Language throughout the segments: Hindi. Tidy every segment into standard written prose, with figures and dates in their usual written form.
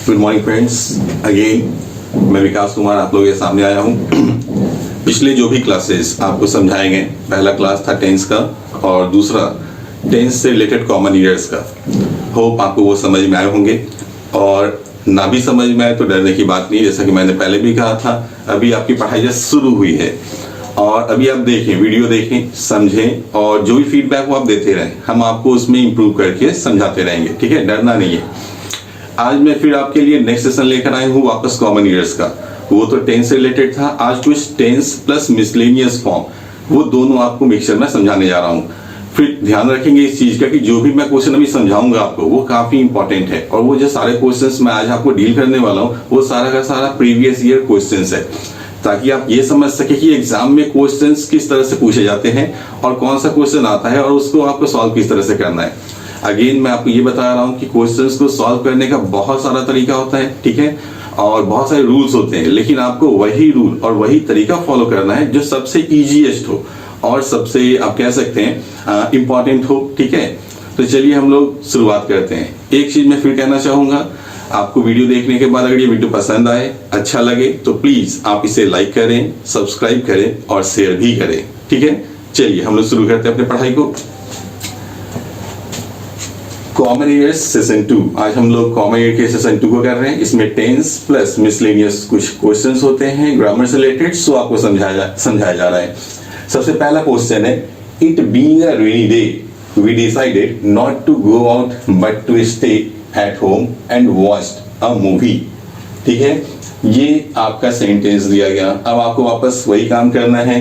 गुड मॉर्निंग फ्रेंड्स, अगेन मैं विकास कुमार आप लोगों के सामने आया हूँ। पिछले जो भी क्लासेस आपको समझाए गए, पहला क्लास था टेंस का और दूसरा टेंस से रिलेटेड कॉमन ईयर्स का। होप आपको वो समझ में आए होंगे, और ना भी समझ में आए तो डरने की बात नहीं। जैसा कि मैंने पहले भी कहा था, अभी आपकी पढ़ाई जस्ट शुरू हुई है और अभी आप देखें, वीडियो देखें, समझें और जो भी फीडबैक वो आप देते रहें, हम आपको उसमें इम्प्रूव करके समझाते रहेंगे। ठीक है, डरना नहीं है। आज मैं फिर आपके लिए नेक्स्ट सेशन लेकर आया हूँ वापस कॉमन ईयर्स का। वो तो टेंस से रिलेटेड था, आज कुछ टेंस प्लस मिसलेनियस फॉर्म, वो दोनों आपको मिक्सचर में समझाने जा रहा हूँ। फिर ध्यान रखेंगे इस चीज का कि जो भी मैं क्वेश्चन अभी समझाऊंगा आपको वो काफी इंपॉर्टेंट है, और वो जो सारे क्वेश्चंस मैं आज आपको डील करने वाला हूँ वो सारा का सारा प्रीवियस ईयर क्वेश्चंस है, ताकि आप ये समझ सके कि एग्जाम में क्वेश्चंस किस तरह से पूछे जाते हैं और कौन सा क्वेश्चन आता है और उसको आपको सॉल्व किस तरह से करना है। अगेन मैं आपको ये बता रहा हूँ कि क्वेश्चंस को सॉल्व करने का बहुत सारा तरीका होता है, ठीक है, और बहुत सारे रूल्स होते हैं, लेकिन आपको वही रूल और वही तरीका फॉलो करना है जो सबसे इजीएस्ट हो और सबसे आप कह सकते हैं इंपॉर्टेंट हो। ठीक है, तो चलिए हम लोग शुरुआत करते हैं। एक चीज मैं फिर कहना चाहूंगा, आपको वीडियो देखने के बाद अगर ये वीडियो पसंद आए, अच्छा लगे, तो प्लीज आप इसे लाइक करें, सब्सक्राइब करें और शेयर भी करें। ठीक है, चलिए हम लोग शुरू करते हैं अपने पढ़ाई को। कॉमन ईयर्स सेशन 2, आज हम लोग कॉमन ईयर के सेशन 2 को कर रहे हैं। इसमें टेंस प्लस मिसलेनियस कुछ क्वेश्चंस होते हैं ग्रामर से रिलेटेड, सो आपको समझाया जा रहा है। सबसे पहला क्वेश्चन है, it being a rainy day we decided not to go out but to stay at home and watch a movie. ठीक है, ये आपका सेंटेंस दिया गया। अब आपको वापस वही काम करना है,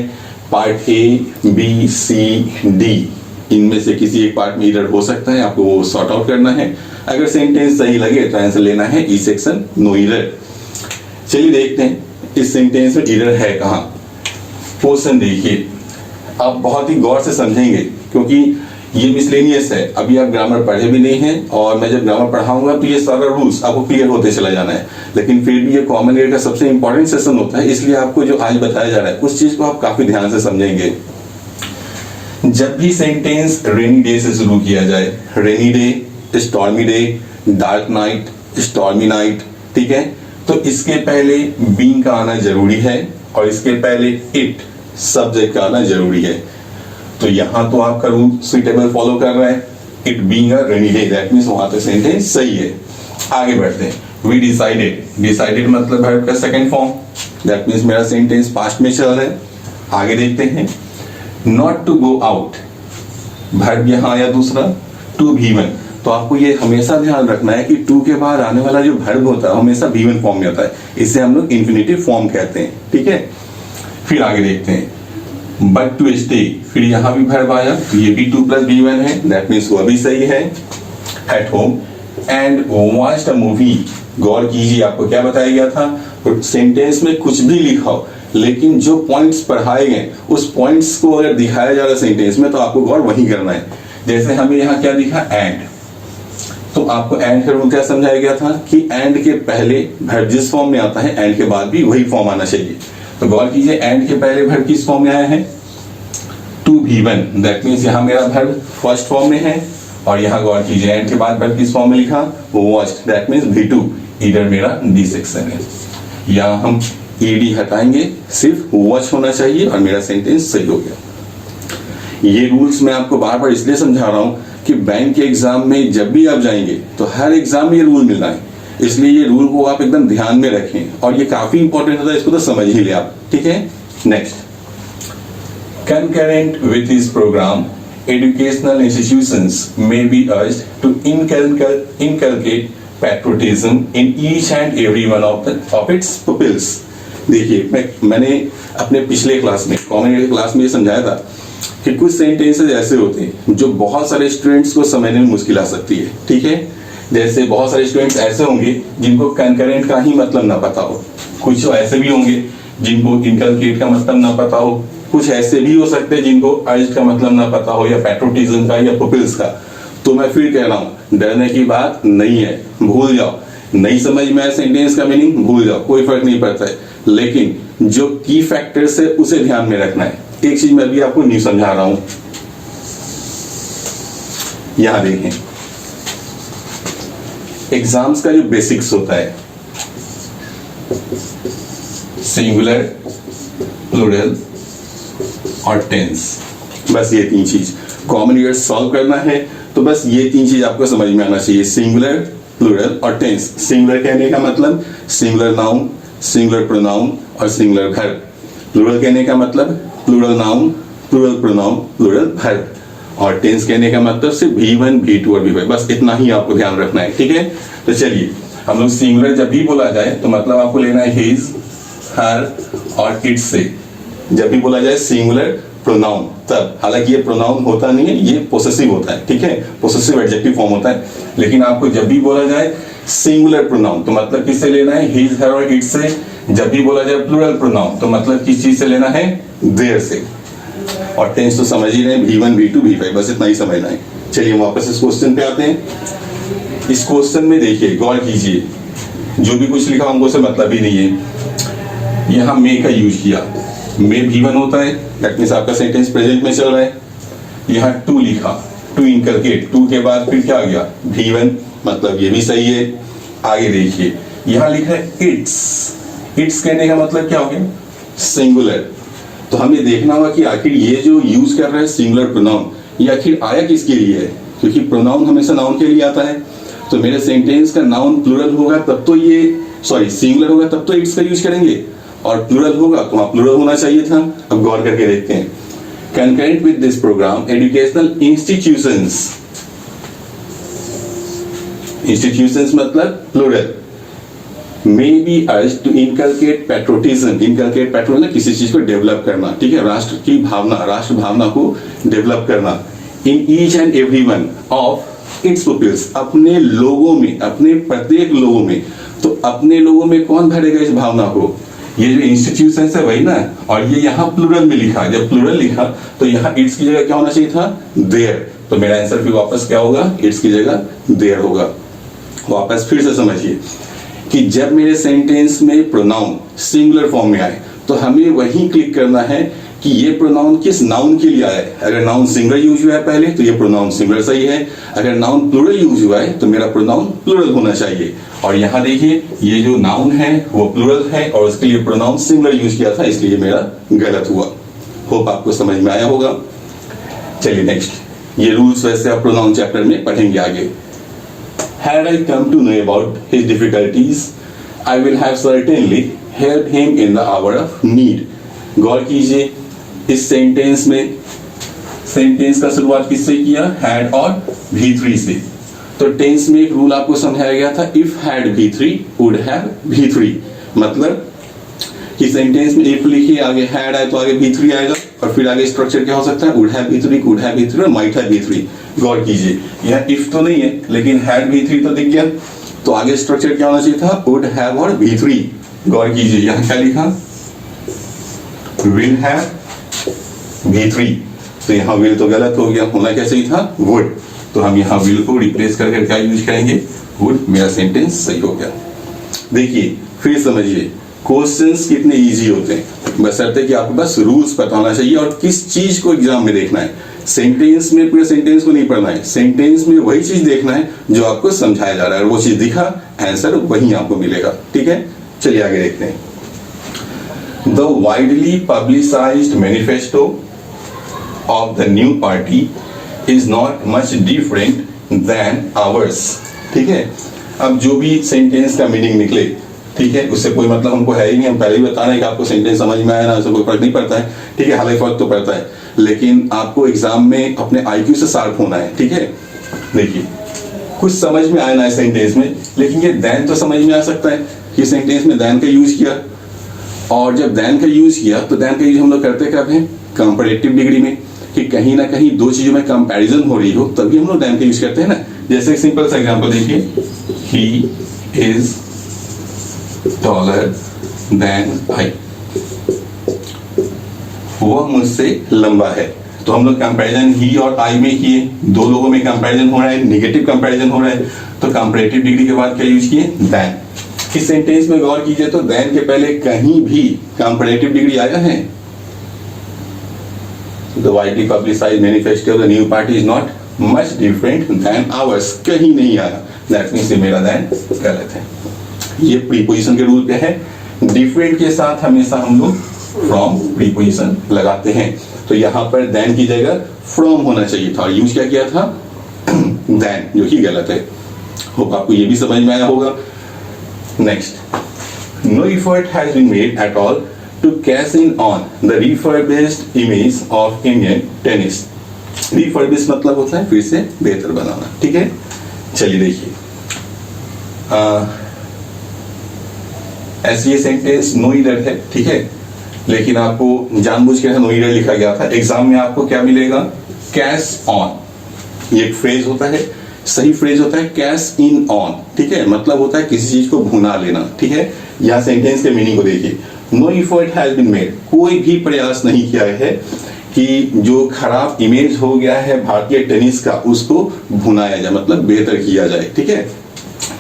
part A B C D, इनमें से किसी एक पार्ट में एरर हो सकता है, आपको वो सॉर्ट आउट करना है। अगर सेंटेंस सही लगे तो आंसर लेना है ई सेक्शन, नो एरर। चलिए देखते हैं इस सेंटेंस में एरर है कहाँ। क्वेश्चन देखिए, आप बहुत ही गौर से समझेंगे क्योंकि ये मिसलेनियस है। अभी आप ग्रामर पढ़े भी नहीं हैं, और मैं जब ग्रामर पढ़ाऊंगा तो ये सारा रूल्स आपको क्लियर होते चला जाना है। लेकिन फिर भी ये कॉमन ईयर का सबसे इंपॉर्टेंट सेशन होता है, इसलिए आपको जो आज बताया जा रहा है उस चीज को आप काफी ध्यान से समझेंगे। जब भी सेंटेंस रेनी डे से शुरू किया जाए, rainy day, stormy day, dark night, stormy night, ठीक है, तो इसके पहले बीइंग का आना जरूरी है और इसके पहले इट सब्जेक्ट का आना जरूरी है। तो यहां तो आपका रूल सुइटेबल फॉलो कर रहा है, it being a rainy day, that means वहां पे सेंटेंस सही है। आगे बढ़ते हैं, वी डिसाइडेड, डिसाइडेड मतलब वर्ब का सेकंड फॉर्म, दैट मींस मेरा सेंटेंस पास्ट में चल रहा है। आगे देखते हैं, not to go out, verb यहां आया दूसरा, टू V1। तो आपको ये हमेशा ध्यान रखना है कि टू के बाद आने वाला जो वर्ब होता है हमेशा V1 फॉर्म में होता है, इसे हम लोग इंफिनिटिव फॉर्म कहते हैं। ठीक है, फिर आगे देखते हैं, बट टू स्टे, फिर यहां भी वर्ब आया, तो ये भी 2 + V1 है, दैट मींस वो भी सही है। At home and watched a movie, गौर कीजिए आपको क्या बताया गया था, सेंटेंस में कुछ भी लिखा हो लेकिन जो पॉइंट्स पढ़ाए गए उस पॉइंट्स को अगर दिखाया जा रहा है सेंटेंस में तो आपको गौर वही करना है। जैसे हमें यहाँ क्या दिखा, एंड, तो आपको एंड का रूल क्या समझाया गया था कि एंड के पहले वर्ब जिस फॉर्म में आता है एंड के बाद भी वही फॉर्म आना चाहिए। तो गौर कीजिए, एंड के पहले वर्ब किस फॉर्म में आया है, 2 V1, दैट मींस यहाँ मेरा वर्ब फर्स्ट फॉर्म में है, और यहाँ गौर कीजिए एंड के बाद वर्ब किस फॉर्म में लिखा, वॉच्ड, दैट मींस V2, इधर मेरा डी सेक्शन है। यहाँ हम ईडी हटाएंगे, सिर्फ वॉच होना चाहिए और मेरा सेंटेंस सही हो गया। ये रूल्स मैं आपको बार बार इसलिए समझा रहा हूं कि बैंक के एग्जाम में जब भी आप जाएंगे तो हर एग्जाम में ये रूल मिलना है, इसलिए ये रूल को आप एकदम ध्यान में रखें, और ये काफी इंपॉर्टेंट होता है, इसको तो समझ ही ले आप। ठीक है, next, concurrent with this programme educational institutions may be urged to inculcate patriotism in each and every one of its pupils. देखिए, मैंने अपने पिछले क्लास में, कॉमन ईयर क्लास में ये समझाया था कि कुछ सेंटेंसेस ऐसे होते हैं जो बहुत सारे स्टूडेंट्स को समझने में मुश्किल आ सकती है। ठीक है, जैसे बहुत सारे स्टूडेंट्स ऐसे होंगे जिनको कंकरेंट का ही मतलब ना पता हो, कुछ ऐसे भी होंगे जिनको इनकलकेट का मतलब ना पता हो, कुछ ऐसे भी हो सकते हैं जिनको अर्ज का मतलब ना पता हो, या पैट्रियोटिज्म का या पुपिल्स का। तो मैं फिर कह रहा हूं, डरने की बात नहीं है, भूल जाओ, नहीं समझ में आया सेंटेंस का मीनिंग भूल जाओ, कोई फर्क नहीं पड़ता है, लेकिन जो की फैक्टर्स है उसे ध्यान में रखना है। एक चीज मैं अभी आपको नहीं समझा रहा हूं, यहां देखें, एग्जाम्स का जो बेसिक्स होता है, सिंगुलर, प्लूरल और टेंस, बस ये 3 चीज कॉमन ईयर्स सॉल्व करना है। तो बस ये 3 चीज आपको समझ में आना चाहिए, सिंगुलर, प्लूरल और टेंस। सिंगुलर कहने का मतलब सिंगुलर नाउन, सिंगुलर प्रोनाउन और सिंगुलर वर्ब। प्लूरल कहने का मतलब plural noun, plural pronoun, plural verb. और टेंस कहने का मतलब सिर्फ V1, V2 और V5, बस इतना ही आपको ध्यान रखना है, ठीक है। तो चलिए हम लोग सिंगुलर जब भी बोला जाए तो मतलब आपको लेना है हिज, हर और इट्स से। जब भी बोला जाए सिंगुलर प्रोनाउन तब, हालांकि ये प्रोनाउन होता नहीं है, ये पोसेसिव होता है, ठीक है, पोसेसिव एडजेक्टिव फॉर्म होता है। लेकिन आपको जब भी बोला जाए सिंगुलर प्रोनाउन तो मतलब किससे लेना है, हिज, हर और इट्स से। जब भी बोला जाए प्लूरल प्रोनाउन तो मतलब किस चीज से लेना है, देयर से। और टेंस तो समझ ही रहे हैं, V1, V2, V5, बस इतना ही समझना है। चलिए वापस इस क्वेश्चन पे आते हैं। इस क्वेश्चन में देखिए, गौर कीजिए, जो भी कुछ लिखा हमको से मतलब ही नहीं है। यहां मे का यूज किया, मे V1 होता है, दैट मींस आपका सेंटेंस प्रेजेंट में चल रहा है। यहाँ टू लिखा, टू इनकलकेट, टू के बाद फिर क्या आ गया, V1, मतलब ये भी सही है। आगे देखिए, यहाँ लिखा है इट्स, इट्स कहने का मतलब क्या हो गया, सिंगुलर। तो हमें देखना होगा कि आखिर ये जो यूज कर रहा है सिंगुलर प्रोनाउन, ये आखिर आया किसके लिए है, क्योंकि प्रोनाउन हमेशा नाउन के लिए आता है। तो मेरे सेंटेंस का नाउन प्लूरल होगा तब तो ये, सॉरी सिंगुलर होगा तब तो इट्स का यूज करेंगे, और प्लूरल होगा तो वहां प्लूरल होना चाहिए था। अब गौर करके देखते हैं। Concurrent with this programme, educational institutions, institutions मतलब plural, may be urged to inculcate patriotism, inculcate patriotism किसी चीज को डेवलप करना, ठीक है, राष्ट्र की भावना, राष्ट्र भावना को डेवलप करना। in each and every one of its pupils, अपने लोगों में, अपने प्रत्येक लोगों में। तो अपने लोगों में कौन भरेगा इस भावना को, ये जो इंस्टीट्यूशन है वही ना। और ये यहाँ प्लूरल में लिखा, जब प्लूरल लिखा तो यहाँ इट्स की जगह क्या होना चाहिए था, देयर। तो मेरा आंसर फिर वापस क्या होगा, इट्स की जगह देयर होगा। वापस फिर से समझिए कि जब मेरे सेंटेंस में प्रोनाउन सिंगुलर फॉर्म में आए तो हमें वही क्लिक करना है कि ये प्रोनाउन किस नाउन के लिए आया है। अगर नाउन सिंगुलर यूज हुआ है पहले तो ये प्रोनाउन सिंगुलर सही है, अगर नाउन प्लूरल यूज हुआ है तो मेरा प्रोनाउन प्लूरल होना चाहिए। और यहाँ देखिए, ये जो नाउन है वो प्लूरल है और उसके लिए प्रोनाउन सिंगुलर यूज किया था, इसलिए मेरा गलत हुआ। होप आपको समझ में आया होगा। चलिए नेक्स्ट, ये रूल्स वैसे आप प्रोनाउन चैप्टर में पढ़ेंगे आगे। Had I come to know about his difficulties, I will have certainly helped him in the hour of need. गौर कीजिए, इस सेंटेंस में सेंटेंस का शुरुआत किससे किया, had और V3 से। तो टेंस में एक रूल आपको समझाया गया था, if had V3 would have V3, मतलब कि सेंटेंस में if लिखिए, आगे had आए तो आगे V3 आएगा, और फिर आगे स्ट्रक्चर क्या हो सकता है, would have V3, could have V3 और might have V3। गौर कीजिए, यह if तो नहीं है लेकिन had V3 तो दिख गया, तो आगे स्ट्रक्चर क्या होना चाहिए था, would have और V3। गौर कीजिए, यहाँ क्या लिखा, will have V3, तो यहाँ will तो गलत हो गया, होना क्या चाहिए था, would। तो हम यहाँ will को रिप्लेस करके क्या यूज करेंगे, would। मेरा सेंटेंस सही हो गया। देखिए फिर समझिए, क्वेश्चंस कितने इजी होते हैं, बशर्ते कि आपको बस रूल्स पता होना चाहिए और किस चीज को एग्जाम में देखना है। सेंटेंस में पूरे सेंटेंस को नहीं पढ़ना है, सेंटेंस में वही चीज देखना है जो आपको समझाया जा रहा है, और वो चीज दिखा, आंसर वही आपको मिलेगा, ठीक है। चलिए आगे देखते हैं। The widely publicised manifesto of the new party is not much different than ours, ठीक है। अब जो भी सेंटेंस का मीनिंग निकले, ठीक है, उससे कोई मतलब हमको है ही नहीं, हम पहले ही बता रहे हैं कि आपको सेंटेंस समझ में आया ना, उससे कोई फर्क नहीं पड़ता है, ठीक है। हालांकि फर्क तो पड़ता है, लेकिन आपको एग्जाम में अपने IQ से शार्प होना है, ठीक है। देखिए, कुछ समझ में आया ना सेंटेंस में, लेकिन ये देन तो समझ में आ सकता है कि सेंटेंस में देन का यूज किया, और जब देन का यूज किया तो देन का यूज हम लोग करते कब है, कंपैरेटिव डिग्री में, कि कहीं ना कहीं दो चीजों में कंपैरिजन हो रही हो तभी हम लोग देन का यूज करते हैं ना। जैसे एक सिंपल सा एग्जांपल देखिए, he is taller than I, वो मुझसे लंबा है। तो हम लोग कंपैरिजन ही और आई में किए, दो लोगों में कंपैरिजन हो रहा है, निगेटिव कंपैरिजन हो रहा है, तो कंपैरेटिव डिग्री के बाद क्या यूज किए, देन। इस सेंटेंस में गौर कीजिए तो देन के पहले कहीं भी कंपैरेटिव डिग्री आया है, the widely publicised manifesto of the new party is not much different than ours, कहीं नहीं आया, दैट मीन्स ये मेरा देन गलत है। ये प्रीपोजिशन के रूल पे है, डिफरेंट के साथ हमेशा हम लोग फ्रॉम प्रीपोजिशन लगाते हैं। तो यहाँ पर देन की जगह फ्रॉम होना चाहिए था और यूज क्या किया था देन, जो कि गलत है। होप आपको ये भी समझ में आया होगा। Next, no effort has been made at all to cash in on the refurbished image of Indian tennis. Refurbish मतलब होता है फिर से बेहतर बनाना, ठीक है। चलिए देखिए, ऐसे ये सेंटेंस नो ईरर है, ठीक है, लेकिन आपको जानबूझ के नो ईरर लिखा गया था। एग्जाम में आपको क्या मिलेगा, कैश ऑन, ये एक फ्रेज होता है, सही फ्रेज होता है कैश इन ऑन, ठीक है, मतलब होता है किसी चीज को भुना लेना, ठीक है। यहाँ सेंटेंस के मीनिंग को देखिए, no effort has been made, कोई भी प्रयास नहीं किया है कि जो खराब इमेज हो गया है भारतीय टेनिस का उसको भुनाया जाए, मतलब बेहतर किया जाए, ठीक है।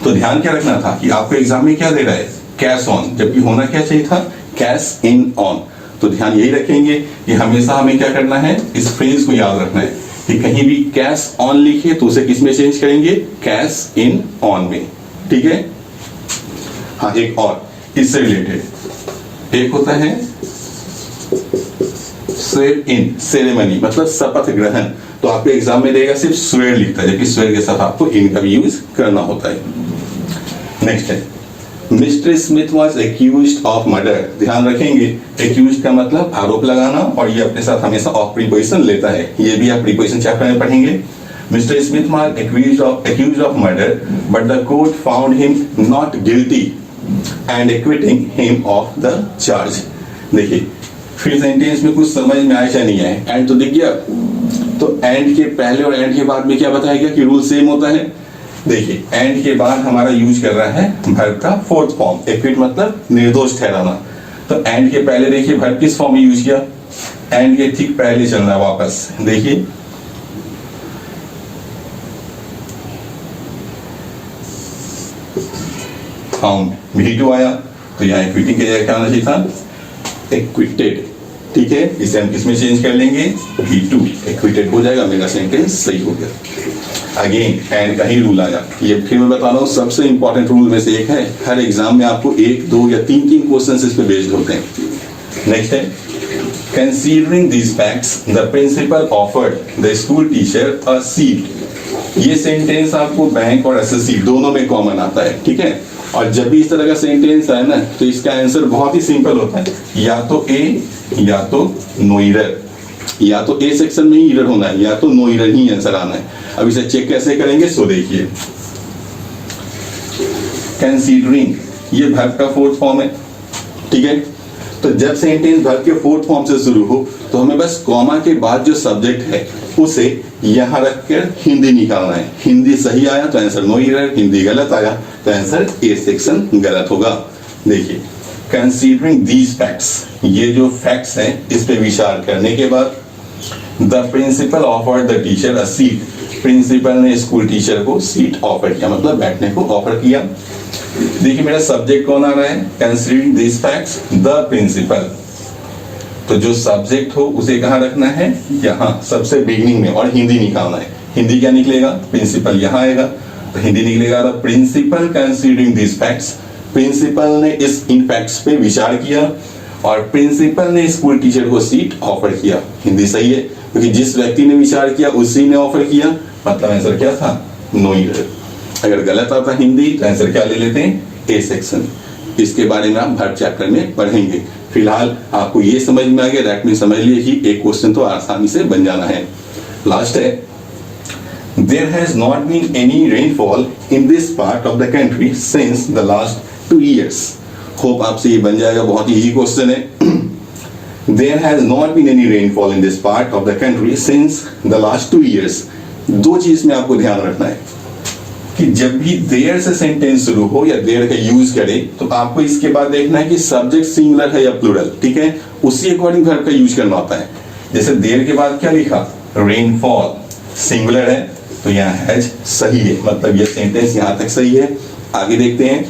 तो ध्यान क्या रखना था कि आपको एग्जाम में क्या दे रहा है, कैश ऑन, जबकि होना क्या चाहिए था, कैश इन ऑन। तो ध्यान यही रखेंगे कि हमेशा हमें क्या करना है, इस फ्रेज को याद रखना है कि कहीं भी कैश ऑन लिखे तो उसे किस में चेंज करेंगे, कैश इन ऑन में, ठीक है। हाँ, एक और इससे रिलेटेड, एक होता है स्वेर इन, सेरेमनी मतलब शपथ ग्रहण, तो आपके एग्जाम में देगा सिर्फ स्वेर लिखता है, जबकि स्वेर के साथ आपको इन का भी यूज करना होता है। नेक्स्ट है, mister Smith was accused of murder. ध्यान रखेंगे, एक्यूज्ड का मतलब आरोप लगाना, और ये अपने साथ हमेशा ऑफ प्रीपोजिशन लेता है, ये भी आप प्रीपोजिशन चैप्टर में पढ़ेंगे। Mister Smith was accused of murder but the court found him not guilty and acquitting him of the charge. देखिए, फिर सेंटेंस में कुछ समझ में आया या नहीं आया, एंड तो दिख गया, तो एंड के पहले और एंड के बाद में क्या बताया गया कि रूल सेम होता है। देखिए, एंड के बाद हमारा यूज कर रहा है वर्ब का फोर्थ फॉर्म, एक्विट मतलब निर्दोष ठहराना। तो एंड के पहले देखिए वर्ब किस फॉर्म में यूज किया, एंड के ठीक पहले चलना है वापस, देखिए फाउंड, V2 आया, तो यहाँ इक्विटी की जगह क्या आना चाहिए था, एक्विटेड, ठीक है। इसे हम किसमें चेंज कर लेंगे, V2, एक्विटेड हो जाएगा, मेरा सेंटेंस सही हो गया। अगेन एंड का ही रूल आया, ये फिर मैं बता रहा हूँ सबसे इंपॉर्टेंट रूल में से एक है, हर एग्जाम में आपको 1, 2 या 3 क्वेश्चन इस पे बेस्ड होते हैं। नेक्स्ट है, considering these facts the principal offered the school teacher a seat. ये सेंटेंस आपको बैंक और एसएससी दोनों में कॉमन आता है, ठीक है। और जब भी इस तरह का सेंटेंस है ना, तो इसका आंसर बहुत ही सिंपल होता है, या तो ए या तो नो ईरर, या तो ए सेक्शन में ही ईरर होना है, या तो नो ईरर ही आंसर आना है। अब इसे चेक कैसे करेंगे, सो देखिए, कंसीडरिंग ये वर्ब का फोर्थ फॉर्म है, ठीक है। तो जब सेंटेंस वर्ब के फोर्थ फॉर्म से शुरू हो तो हमें बस कॉमा के बाद जो सब्जेक्ट है उसे यहां रखकर हिंदी निकालना है। हिंदी सही आया तो आंसर नो ईरर, हिंदी गलत आया तो आंसर ए सेक्शन गलत होगा। देखिए, कंसीडरिंग दीज फैक्ट्स, ये जो फैक्ट्स हैं इस पे विचार करने के बाद the principal offered the teacher a seat, principal ने स्कूल टीचर को सीट ऑफर किया, मतलब बैठने को ऑफर किया। देखिए, मेरा सब्जेक्ट कौन आ रहा है, considering these facts the principal, तो जो सब्जेक्ट हो उसे कहां रखना है, यहाँ सबसे बिगिनिंग में, और हिंदी निकालना है। हिंदी क्या निकलेगा, प्रिंसिपल यहाँ आएगा, तो हिंदी निकलेगा the principal considering these facts, principal ने इस इन फैक्ट्स पे विचार किया और प्रिंसिपल ने स्कूल टीचर को सीट ऑफर किया। हिंदी सही है क्योंकि जिस व्यक्ति ने विचार किया उसी ने ऑफर किया, मतलब आंसर क्या था, नो ईरर। अगर गलत आता हिंदी तो आंसर क्या ले लेते हैं, ए सेक्शन। इसके बारे में आप हर चैप्टर में पढ़ेंगे। फिलहाल आपको ये समझ में आ गया, दैट मीन समझ लिए कि एक क्वेश्चन तो आसानी से बन जाना है। लास्ट है, there has not been any rainfall in this part of the country since the last 2 years। Hope आपसे ये बन जाएगा, बहुत ही इजी क्वेश्चन है। There has not been any rainfall in this part of the country since the last 2 years। दो चीज में आपको ध्यान रखना है कि जब भी देयर से सेंटेंस शुरू हो या देयर का यूज करे तो आपको इसके बाद देखना है कि सब्जेक्ट सिंगुलर है या प्लूरल, ठीक है, उसी अकॉर्डिंग वर्ब का यूज करना होता है। जैसे देयर के बाद क्या लिखा, रेनफॉल, सिंगुलर है तो यहाँ हैज सही है, मतलब ये सेंटेंस यहाँ तक सही है। आगे देखते हैं,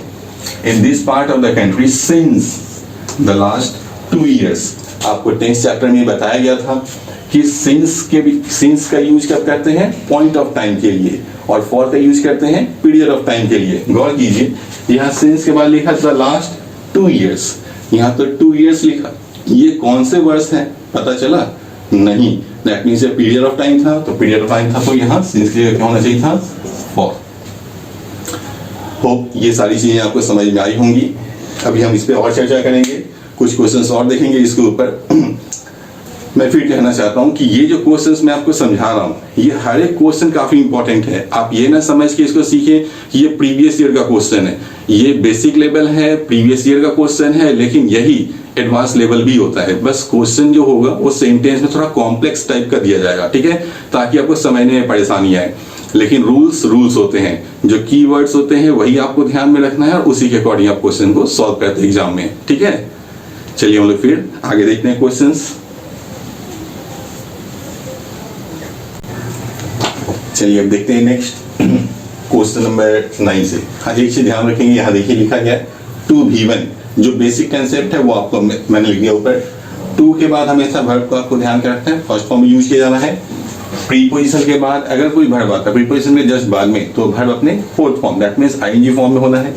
इन this part of the country since the last 2 years। आपको टेंथ चैप्टर में बताया गया था कि कि सिंस का यूज कब करते हैं, पॉइंट ऑफ टाइम के लिए, और फॉर का यूज करते हैं पीरियड ऑफ टाइम के लिए। गौर कीजिए, यहाँ सिंस के बाद लिखा द लास्ट 2 years, यहाँ तो 2 years लिखा, ये कौन से वर्ष हैं पता चला नहीं। That means period of time था, तो पीरियड ऑफ टाइम था तो यहाँ सिंस की जगह क्या होना चाहिए था, फॉर। होप ये सारी चीजें आपको समझ में आई होंगी। अभी हम इस पे और चर्चा करेंगे, कुछ क्वेश्चंस और देखेंगे इसके ऊपर। मैं फिर कहना चाहता हूं कि ये जो क्वेश्चंस मैं आपको समझा रहा हूं, ये हर एक क्वेश्चन काफी इंपॉर्टेंट है। आप ये ना समझ के इसको सीखें कि ये प्रीवियस ईयर का क्वेश्चन है। ये बेसिक लेवल है, प्रीवियस ईयर का क्वेश्चन है, लेकिन यही एडवांस लेवल भी होता है। बस क्वेश्चन जो होगा वो सेंटेंस में थोड़ा कॉम्प्लेक्स टाइप का दिया जाएगा, ठीक है, ताकि आपको समझने में परेशानी आए। लेकिन रूल्स होते हैं, जो कीवर्ड्स होते हैं वही आपको ध्यान में रखना है, और उसी के अकॉर्डिंग आप क्वेश्चन को सॉल्व करते हैं एग्जाम में, ठीक है। चलिए हम लोग फिर आगे देखते हैं क्वेश्चंस। चलिए अब देखते हैं नेक्स्ट क्वेश्चन नंबर 9 से। हाँ, एक चीज ध्यान रखेंगे, यहाँ देखिए लिखा गया है टू V1, जो बेसिक कंसेप्ट है वो आपको मैंने लिख दिया ऊपर। टू के बाद हमेशा वर्ब को आपको ध्यान के रखना है, फर्स्ट फॉर्म में यूज किया जाना है। प्रीपोजिशन के बाद अगर कोई वर्ब आता है प्रीपोजिशन में जस्ट बाद में, तो वर्ब अपने fourth form that means ING form में होना है।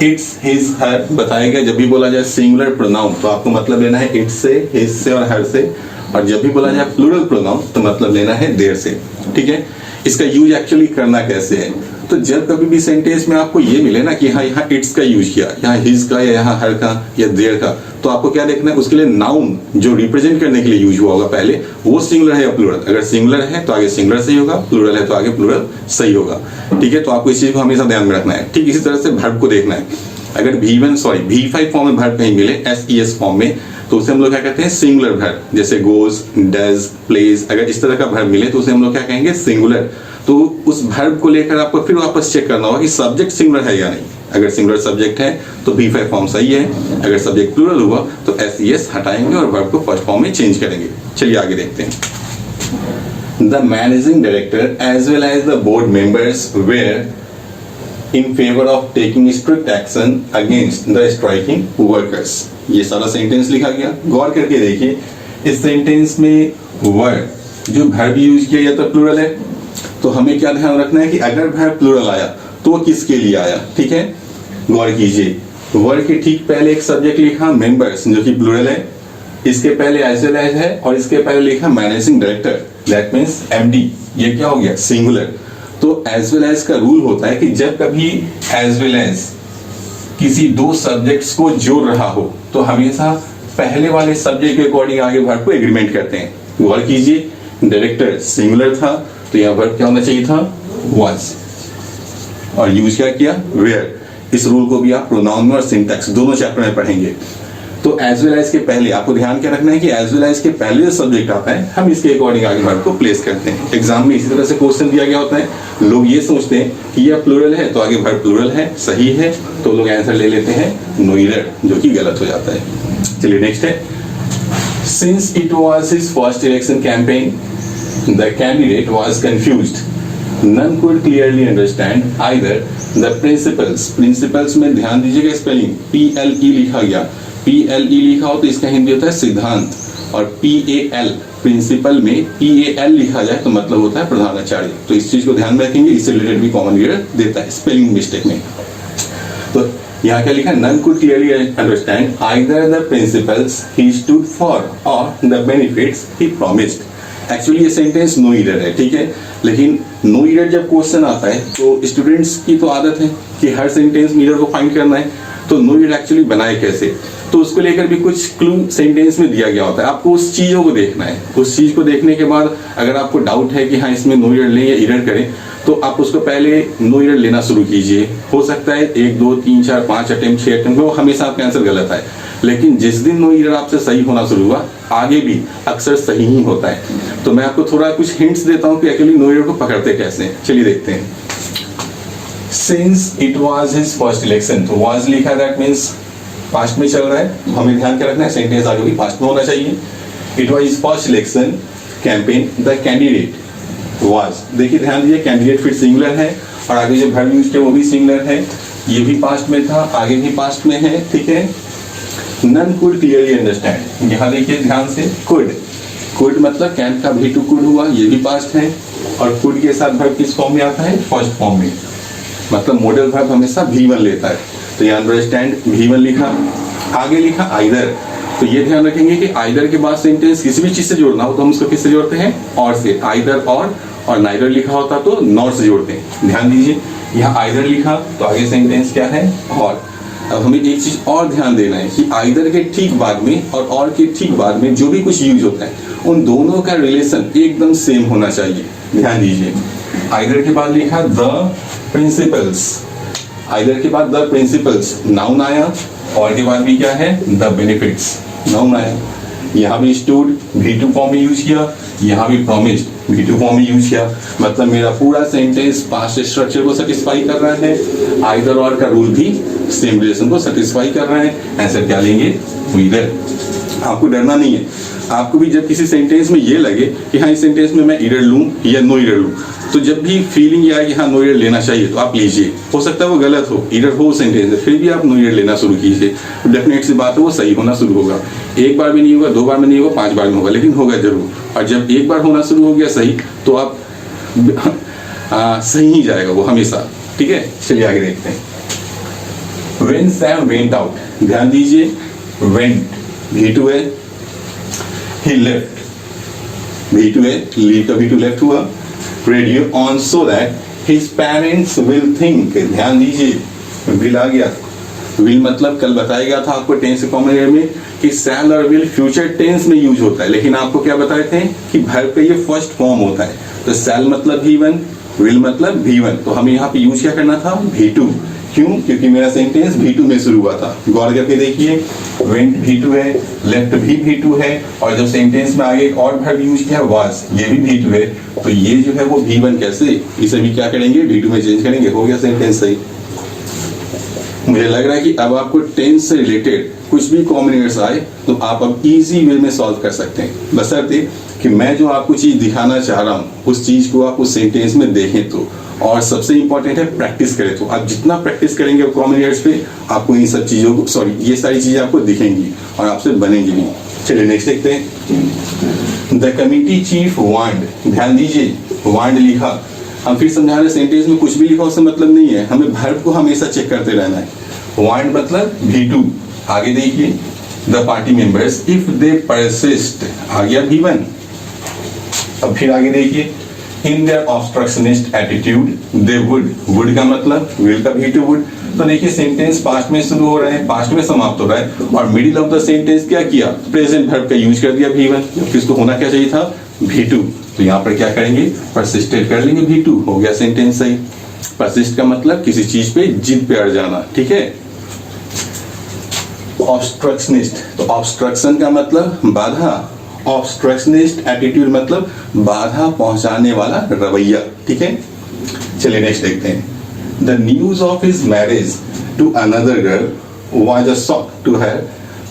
इट्स, हिज, हर बताया गया, जब भी बोला जाए सिंगुलर प्रोनाउन तो आपको मतलब लेना है इट्स से, हिज से और हर से, और जब भी बोला जाए प्लूरल प्रोनाउन तो मतलब लेना है देयर से, ठीक है। इसका यूज एक्चुअली करना कैसे है, तो जब कभी भी सेंटेंस में आपको ये मिले ना कि हाँ यहाँ इट्स का यूज किया, यहाँ हिज का या यहाँ हर का या देयर का, तो आपको क्या देखना है, उसके लिए नाउन जो रिप्रेजेंट करने के लिए यूज हुआ होगा पहले, वो सिंगुलर है या प्लूरल। अगर सिंगुलर है तो आगे सिंगुलर सही होगा, प्लूरल है तो आगे प्लूरल सही होगा, ठीक है। तो आपको इस चीज को हमेशा ध्यान में रखना है। ठीक इसी तरह से वर्ब को देखना है, अगर V5 फॉर्म में वर्ब कहीं मिले SES फॉर्म में, तो उसे हम लोग क्या कहते हैं, सिंगुलर वर्ब। जैसे गोज, डज, प्लेज, अगर इस तरह का वर्ब मिले तो उसे हम लोग क्या कहेंगे, सिंगुलर। तो उस वर्ब को लेकर आपको फिर वापस चेक करना होगा कि सब्जेक्ट सिंगुलर है या नहीं। अगर सिंगुलर सब्जेक्ट है तो V5 फॉर्म सही है, अगर सब्जेक्ट प्लूरल हुआ तो SES हटाएंगे और वर्ब को फर्स्ट फॉर्म में चेंज करेंगे। चलिए आगे देखते हैं। The managing director as well as the board members were in favor of taking strict action against the striking workers। ये सारा सेंटेंस लिखा गया, गौर करके देखिए। इस सेंटेंस में वर्ड जो वर्ब यूज किया या तो प्लूरल है, तो हमें क्या ध्यान रखना है कि अगर वर्ब प्लूरल आया तो वो किसके लिए आया, ठीक है। गौर कीजिए, वर्ड के ठीक पहले एक सब्जेक्ट लिखा मेंबर्स जो कि प्लूरल है, इसके पहले एज वेल एज है, और इसके पहले लिखा managing director that means MD, ये क्या हो गया, सिंगुलर। तो एज वेल एज का रूल होता है कि जब कभी एज वेल एज किसी दो सब्जेक्ट्स को जोड़ रहा हो तो हमेशा पहले वाले सब्जेक्ट के अकॉर्डिंग आगे वर्ब को एग्रीमेंट करते हैं। गौर कीजिए, डायरेक्टर सिंगुलर था तो यहाँ वर्ब क्या होना चाहिए था, वाज, और यूज क्या किया, वेयर। इस रूल को भी आप प्रोनाउन में और सिंटैक्स दोनों चैप्टर में पढ़ेंगे। तो एज वेल एज के पहले आपको ध्यान क्या रखना है कि एज वेल एज के पहले जो सब्जेक्ट आता है हम इसके अकॉर्डिंग आगे वर्ब को प्लेस करते हैं। एग्जाम में इसी तरह से क्वेश्चन दिया गया होता है, लोग ये सोचते हैं कि यह प्लूरल है तो आगे वर्ब प्लूरल है, सही है, तो लोग आंसर ले लेते हैं नोइडर, जो कि गलत हो जाता है। चलिए नेक्स्ट है, since it was his first election campaign the candidate was confused, none could clearly understand either the principles। Principles में ध्यान दीजिएगा, स्पेलिंग PLE लिखा गया, PLE लिखा हो तो इसका हिंदी होता है सिद्धांत, और PAL प्रिंसिपल में PAL लिखा जाए तो मतलब होता है प्रधानाचार्य। तो इस चीज को ध्यान में रखेंगे, इससे रिलेटेड भी कॉमन एरर देता है स्पेलिंग मिस्टेक में। तो यहाँ क्या लिखा, none could clearly understand either the principles he stood for or the benefits he promised। Actually ये सेंटेंस नो ईरर है, ठीक है, लेकिन नो ईरर जब क्वेश्चन आता है तो स्टूडेंट्स की तो आदत है कि हर सेंटेंस में ईरर को फाइंड करना है। तो नो ईरर एक्चुअली बनाए कैसे, तो उसको लेकर भी कुछ क्लू सेंटेंस में दिया गया होता है। आपको उस चीजों को देखना है, उस चीज को देखने के बाद अगर आपको डाउट है कि हाँ इसमें नो ईरर लें या ईरर करें, तो आप उसको पहले नो ईरर लेना शुरू कीजिए। हो सकता है 1 2 3 4 5 अटेम्प्ट 6 अटेम्प्ट में हमेशा आपका आंसर गलत है, लेकिन जिस दिन नो ईरर आपसे सही होना शुरू हुआ आगे भी अक्सर सही ही होता है। तो मैं आपको थोड़ा कुछ हिंट्स देता हूं कि एक्चुअली नो ईरर को पकड़ते कैसे। चलिए देखते हैं। Since it was his first election, तो वाज लिखा दैट मींस पास्ट में चल रहा है, हमें ध्यान क्या रखना है, सेंटेंस आगे भी पास्ट में होना चाहिए। It was his first election campaign the candidate was, देखिए ध्यान दीजिए, कैंडिडेट फिर सिंगुलर है और आगे जो वर्ब यूज किया वो भी सिंगुलर है, ये भी पास्ट में था, आगे भी पास्ट में है, ठीक है। None could clearly understand, यहाँ देखिए ध्यान से, could कुड मतलब कैन का भी टू कुड हुआ, ये भी पास्ट है। और कुड के साथ वर्ब किस फॉर्म में आता है? फर्स्ट फॉर्म में, मतलब मॉडल वर्ब हमेशा V1 लेता है। तो यहाँ अंडरस्टैंड V1 लिखा, आगे लिखा आइदर। तो ये ध्यान रखेंगे कि आइदर के बाद सेंटेंस किसी भी चीज से जोड़ना हो तो हम उसको किससे जोड़ते हैं? और से। आइदर और नाइदर लिखा होता तो नॉट से जोड़ते हैं। ध्यान दीजिए, यहाँ आइदर लिखा तो आगे सेंटेंस क्या है? और। अब हमें एक चीज और ध्यान देना है कि आइदर के ठीक बाद में और के ठीक बाद में जो भी कुछ यूज होता है उन दोनों का रिलेशन एकदम सेम होना चाहिए। ध्यान दीजिए, आइदर के बाद लिखा द प्रिंसिपल्स, आइदर के बाद द प्रिंसिपल्स, नाउन आया, और के बाद भी क्या है? द बेनिफिट्स, नाउन आया। यहाँ भी स्टूड V2 फॉर्म में यूज किया, यहाँ भी प्रॉमिस्ड V2 फॉर्म में यूज किया। मतलब मेरा पूरा सेंटेंस पास्ट स्ट्रक्चर को सेटिस्फाई कर रहा है, आइदर और का रूल भी सेम रिलेशन को सेटिस्फाई कर रहा है। आंसर क्या लेंगे? ईदर। आपको डरना नहीं है। आपको भी जब किसी सेंटेंस में ये लगे कि हाँ इस सेंटेंस में मैं ईडर लूं या नो ईडर लूं, तो जब भी फीलिंग ये आए कि हाँ नो ईडर लेना चाहिए तो आप लीजिए। हो सकता है वो गलत हो, ईडर हो सेंटेंस है, फिर भी आप नो ईडर लेना शुरू कीजिए। डेफिनेट सी बात है वो सही होना शुरू होगा। एक बार भी नहीं होगा, 2 बार में नहीं होगा, 5 बार में होगा, लेकिन होगा जरूर। और जब एक बार होना शुरू हो गया सही तो आप सही ही जाएगा वो हमेशा। ठीक है, चलिए आगे देखते हैं। When Sam went out, ध्यान दीजिए, went V2 है, he left V2 है, leave का V2 left हुआ, radio on so that his parents will think, ध्यान दीजिए, will आ गया। will मतलब कल बताया गया था आपको टेंस कॉमन एयर में कि shall और will फ्यूचर टेंस में यूज होता है, लेकिन आपको क्या बताए थे कि वर्ब का ये फर्स्ट फॉर्म होता है। तो shall मतलब V1, will मतलब V1, तो हमें यहाँ पे यूज क्या करना था? V2। क्यों? क्योंकि मेरा सेंटेंस V2 में शुरू हुआ था। गौर करके देखिए, वेंट V2 है, लेफ्ट भी V2 है, और जब सेंटेंस में आगे एक और वर्ब यूज किया वाज, ये भी V2 है। तो ये जो है वो V1 कैसे, इसे भी क्या करेंगे? V2 में चेंज करेंगे। हो गया सेंटेंस सही। मुझे लग रहा है कि अब आपको टेंस से रिलेटेड कुछ भी कॉमन एरर्स आए तो आप अब इजी वे में सॉल्व कर सकते हैं, बशर्ते कि मैं जो आपको चीज दिखाना चाह रहा हूँ उस चीज को आप उस सेंटेंस में देखें तो। और सबसे इंपॉर्टेंट है प्रैक्टिस करें। तो आप जितना प्रैक्टिस करेंगे कॉमन एरर्स पे, आपको इन सब चीजों को ये सारी चीजें आपको दिखेंगी और आपसे बनेंगी भी। चलिए नेक्स्ट देखते हैं। द कमिटी चीफ वांड, ध्यान दीजिए, वांड लिखा। हम फिर समझा रहे सेंटेंस में कुछ भी लिखा उससे मतलब नहीं है, हमें वर्ब को हमेशा चेक करते रहना है। वांड मतलब V2। आगे देखिए, the party members if they persist, आ गया V1। अब फिर आगे देखिए, in their obstructionist attitude they would का मतलब विल का V2 वुड। तो देखिए सेंटेंस पास्ट में शुरू हो रहा है, पास्ट में समाप्त हो रहा है, और मिडिल ऑफ द सेंटेंस क्या किया? प्रेजेंट वर्ब का यूज कर दिया V1, जबकि इसको होना क्या चाहिए था? V2। तो यहाँ पर क्या करेंगे? परसिस्टेड कर लेंगे V2। हो गया सेंटेंस सही। परसिस्ट का मतलब किसी चीज पे जिद पे अड़ जाना। ठीक है। ऑब्स्ट्रक्शनिस्ट, तो ऑब्स्ट्रक्शन का मतलब बाधा, ऑब्स्ट्रक्शनिस्ट एटीट्यूड मतलब बाधा पहुंचाने वाला रवैया। ठीक है, चलिए नेक्स्ट देखते हैं। The news of his marriage to another girl was a shock to her,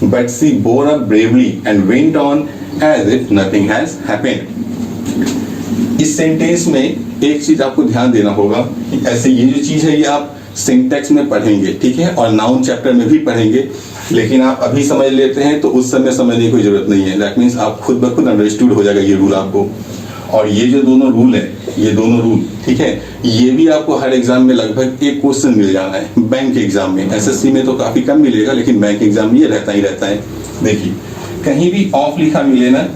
but she bore up bravely and went on as if nothing has happened. इस सेंटेंस में एक चीज आपको ध्यान देना होगा कि ऐसे ये जो चीज है ये आप सिंटैक्स में पढ़ेंगे, ठीक है, और नाउन चैप्टर में भी पढ़ेंगे, लेकिन आप अभी समझ लेते हैं तो उस समय समझने की कोई जरूरत नहीं है। दैट मीन्स आप खुद ब खुद अंडरस्टूड हो जाएगा ये रूल आपको। और ये जो दोनों रूल है, ये दोनों रूल, ठीक है, ये भी आपको हर एग्जाम में लगभग एक क्वेश्चन मिल जाना है। बैंक एग्जाम में, एसएससी में तो काफी कम मिलेगा, लेकिन बैंक एग्जाम में ये रहता ही रहता है। देखिए कहीं भी ऑफ लिखा मिले ना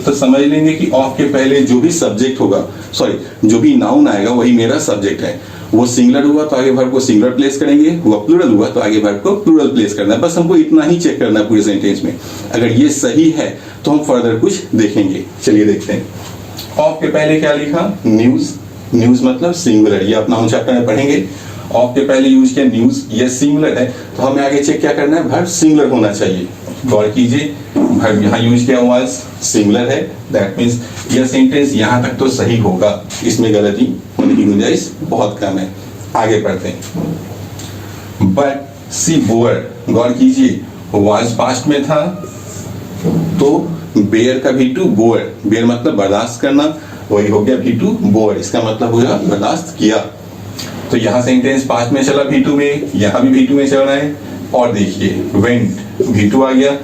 तो समझ लेंगे कि ऑफ के पहले जो भी सब्जेक्ट होगा, सॉरी जो भी नाउन आएगा वही मेरा सब्जेक्ट है। वो सिंगुलर हुआ तो आगे वर्ब को सिंगुलर प्लेस करेंगे, वो प्लूरल हुआ तो आगे वर्ब को प्लूरल प्लेस करना है। बस हमको इतना ही चेक करना है पूरे सेंटेंस में। अगर ये सही है तो हम फर्दर कुछ देखेंगे। चलिए देखते हैं। ऑफ के पहले क्या लिखा? न्यूज। न्यूज मतलब सिंगुलर, ये आप नाउन चैप्टर में पढ़ेंगे। ऑफ के पहले यूज किया न्यूज, ये सिंगुलर है तो हमें आगे चेक क्या करना है? वर्ब सिंगुलर होना चाहिए। गौर कीजिए, वर्ब यहाँ यूज किया हुआ सिंगुलर है, दैट मीन्स यह सेंटेंस यहाँ तक तो सही होगा, इसमें गलती होने की गुंजाइश बहुत कम है। आगे पढ़ते हैं। बट सी बोअर, गौर कीजिए, वाज पास्ट में था तो बेयर का V2 बोअर, बेयर मतलब बर्दाश्त करना, वही हो गया V2 बोअर, इसका मतलब हुआ बर्दाश्त किया। तो यहाँ सेंटेंस पास्ट में चला V2 में, यहाँ भी V2 में चल रहा है। और देखिए वेंट V2 आ गया,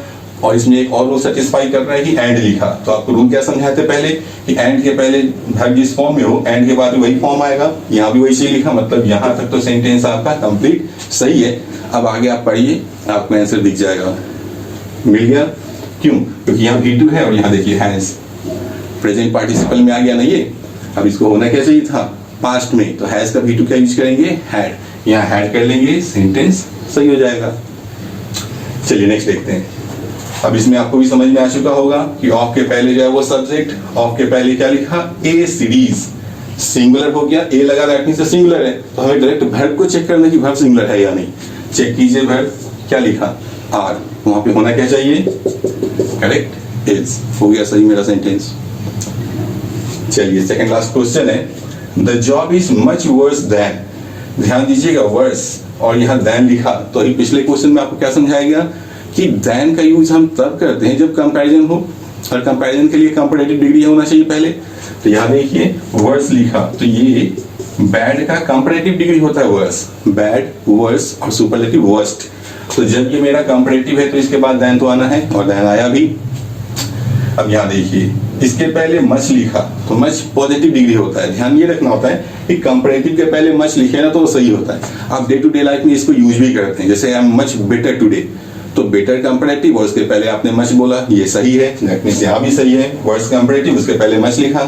और इसमें एक और रूल सेटिस्फाई कर रहा है कि एंड लिखा। तो आपको रूल क्या समझाए थे पहले कि एंड के पहले वर्ब जिस फॉर्म में हो एंड के बाद वही फॉर्म आएगा। यहाँ भी वही चीज लिखा, मतलब यहाँ तक तो सेंटेंस आपका कंप्लीट सही है। अब आगे आप पढ़िए, आपको आंसर दिख जाएगा। मिल गया? क्यों? क्योंकि यहाँ V2 है और यहाँ देखिए हैज, प्रेजेंट पार्टिसिपल में आ गया ना ये। अब इसको होना क्या चाहिए था? पास्ट में। तो हैज का V2 क्या यूज करेंगे? हैड। यहाँ हैड कर लेंगे, सेंटेंस सही हो जाएगा। चलिए नेक्स्ट देखते हैं। अब इसमें आपको भी समझ में आ चुका होगा कि ऑफ के पहले जो है वो सब्जेक्ट, ऑफ के पहले क्या लिखा? ए सीरीज, सिंगुलर हो गया, ए लगा रखने से सिंगुलर है। तो हमें डायरेक्ट वर्ब को चेक करना कि वर्ब सिंगुलर है या नहीं। चेक कीजिए वर्ब क्या लिखा? आर। वहां पे होना क्या चाहिए? Correct, is. हो गया सही मेरा सेंटेंस। चलिए सेकंड लास्ट क्वेश्चन है, the job is much worse than. ध्यान दीजिएगा, वर्स और यहाँ देन लिखा। तो अभी पिछले क्वेश्चन में आपको क्या समझाया गया कि देन का यूज हम तब करते हैं जब कंपैरिजन हो, और कंपैरिजन के लिए कंपैरेटिव डिग्री होना चाहिए पहले। तो यहाँ देखिए वर्स लिखा, तो ये बैड का कंपैरेटिव डिग्री होता है वर्स। बैड, वर्स और सुपरलेटिव वर्स्ट। तो जब ये मेरा कंपैरेटिव है तो इसके बाद देन तो आना है, और देन आया भी। अब यहाँ देखिए इसके पहले मच लिखा, तो मच पॉजिटिव डिग्री होता है। ध्यान ये रखना होता है कि कंपैरेटिव के पहले मच लिखे ना तो वो सही होता है। आप डे टू डे लाइफ में इसको यूज भी करते हैं, जैसे I am much better today, तो बेटर कंपैरेटिव और उसके पहले आपने मच बोला, ये सही है। दैट मींस यहाँ भी सही है। वर्स कंपैरेटिव, उसके पहले मच लिखा,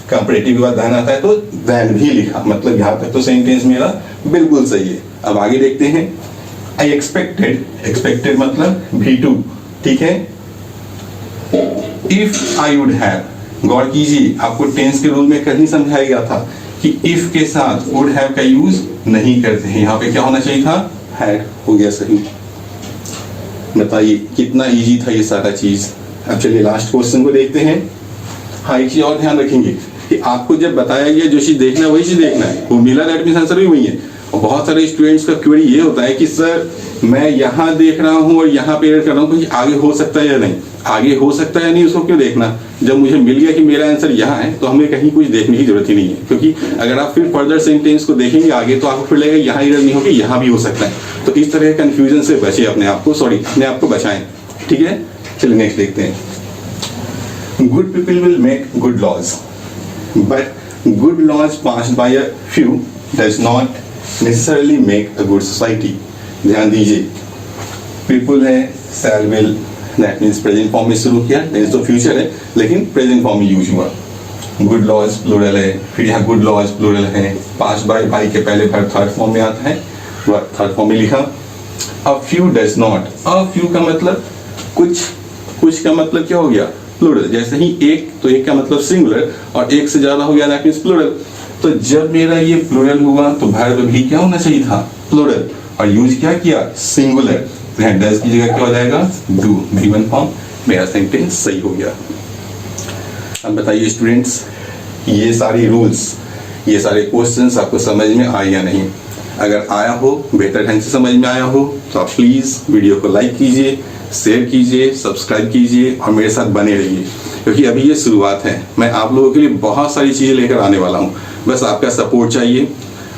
कंपैरेटिव के बाद देन आता है तो देन भी लिखा। मतलब यहाँ तक तो सेंटेंस मेरा बिल्कुल सही है। अब आगे देखते हैं। आई एक्सपेक्टेड, एक्सपेक्टेड मतलब V2, ठीक है। इफ आई वुड हैव, गौर कीजिए आपको टेंस के रूल में कहीं समझाया गया था कि इफ के साथ वुड हैव का यूज नहीं करते हैं। यहाँ पे क्या होना चाहिए था? हैड। हो गया सही। बताइए कितना इजी था ये सारा चीज। अब चलिए लास्ट क्वेश्चन को देखते हैं। हाँ, एक चीज और ध्यान रखेंगे कि आपको जब बताया गया जो चीज देखना है वही चीज देखना है। वो मिला दैट मींस आंसर भी वही है। और बहुत सारे स्टूडेंट्स का क्वेरी ये होता है कि सर मैं यहाँ देख रहा हूँ और यहाँ पे एरर कर रहा हूँ, कहीं आगे हो सकता है या नहीं। आगे हो सकता है या नहीं उसको क्यों देखना? जब मुझे मिल गया कि मेरा आंसर यहाँ है तो हमें कहीं कुछ देखने की जरूरत ही नहीं है। क्योंकि अगर आप फिर फर्दर सेंटेंस को देखेंगे आगे तो आपको फिर लगेगा यहाँ एरर नहीं होगी, यहाँ भी हो सकता है। तो इस तरह के कंफ्यूजन से बचे अपने आप को बचाएं। ठीक है, चलिए नेक्स्ट देखते हैं। Good people will make good laws, but good laws passed by a few does not necessarily make a good society. ध्यान दीजिए, पीपल है, shall will, that means present form में शुरू किया, टेंस तो फ्यूचर है लेकिन प्रेजेंट फॉर्म में यूज हुआ। गुड लॉज प्लूरल है, फिर यहाँ गुड लॉज प्लूरल है, पास्ड बाय के पहले वर्ब थर्ड फॉर्म में आता है, थर्ड फॉर्म में लिखा। अ few does not, a few का मतलब कुछ, कुछ का मतलब क्या हो गया? प्लूरल। जैसे ही एक, तो एक का मतलब सिंगुलर और एक से ज्यादा हो गया दैट मींस प्लूरल। तो जब मेरा ये प्लूरल हुआ तो वर्ब भी क्या होना चाहिए था? प्लूरल। और यूज क्या किया? सिंगुलर। डज की जगह क्या हो जाएगा? Do, given form. मेरा सेंटेंस सही हो गया। अब बताइए स्टूडेंट्स, ये सारी रूल्स, ये सारे क्वेश्चंस आपको समझ में आए या नहीं? अगर आया हो, बेहतर ढंग से समझ में आया हो तो आप प्लीज वीडियो को लाइक कीजिए, शेयर कीजिए, सब्सक्राइब कीजिए और मेरे साथ बने रहिए, क्योंकि अभी ये शुरुआत है। मैं आप लोगों के लिए बहुत सारी चीजें लेकर आने वाला हूँ, बस आपका सपोर्ट चाहिए।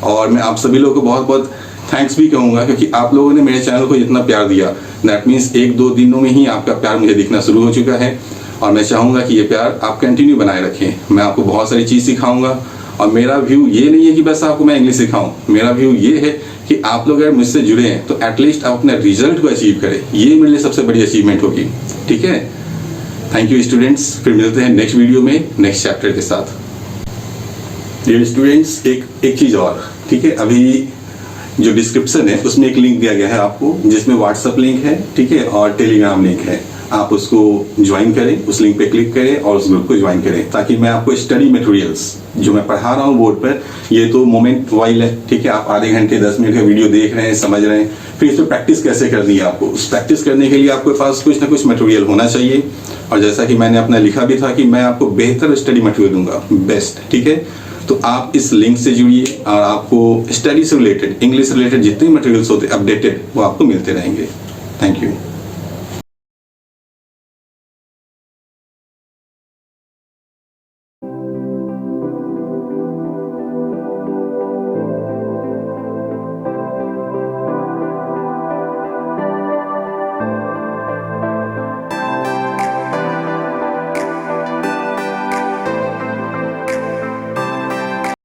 और मैं आप सभी लोगों को बहुत बहुत थैंक्स भी कहूंगा, क्योंकि आप लोगों ने मेरे चैनल को इतना प्यार दिया। दैट मीन्स 1-2 दिनों में ही आपका प्यार मुझे दिखना शुरू हो चुका है, और मैं चाहूंगा कि ये प्यार आप कंटिन्यू बनाए रखें। मैं आपको बहुत सारी चीज सिखाऊंगा, और मेरा व्यू ये नहीं है कि बस आपको मैं इंग्लिश सिखाऊं। मेरा व्यू ये है कि आप लोग अगर मुझसे जुड़े हैं तो एटलीस्ट आप अपने रिजल्ट को अचीव करें। ये मेरे लिए सबसे बड़ी अचीवमेंट होगी। ठीक है, थैंक यू स्टूडेंट्स। फिर मिलते हैं नेक्स्ट वीडियो में नेक्स्ट चैप्टर के साथ। डियर स्टूडेंट्स, एक चीज और, ठीक है, अभी जो डिस्क्रिप्शन है उसमें एक लिंक दिया गया है आपको, जिसमें व्हाट्सएप लिंक है, ठीक है, और टेलीग्राम लिंक है। आप उसको ज्वाइन करें, उस लिंक पे क्लिक करें और उस ग्रुप को ज्वाइन करें, ताकि मैं आपको स्टडी मटेरियल्स जो मैं पढ़ा रहा हूँ बोर्ड पर, ये तो मोमेंट वाइल है, ठीक है, आप आधे घंटे 10 मिनट का वीडियो देख रहे हैं, समझ रहे हैं, फिर इस पर प्रैक्टिस कैसे करनी है आपको। उस प्रैक्टिस करने के लिए आपके पास कुछ ना कुछ मटेरियल होना चाहिए। और जैसा कि मैंने अपना लिखा भी था कि मैं आपको बेहतर स्टडी मटेरियल दूंगा, बेस्ट। ठीक है, तो आप इस लिंक से जुड़िए और आपको स्टडी से रिलेटेड, इंग्लिश रिलेटेड जितने मटेरियल्स होते हैं अपडेटेड, वो आपको मिलते रहेंगे। Thank you.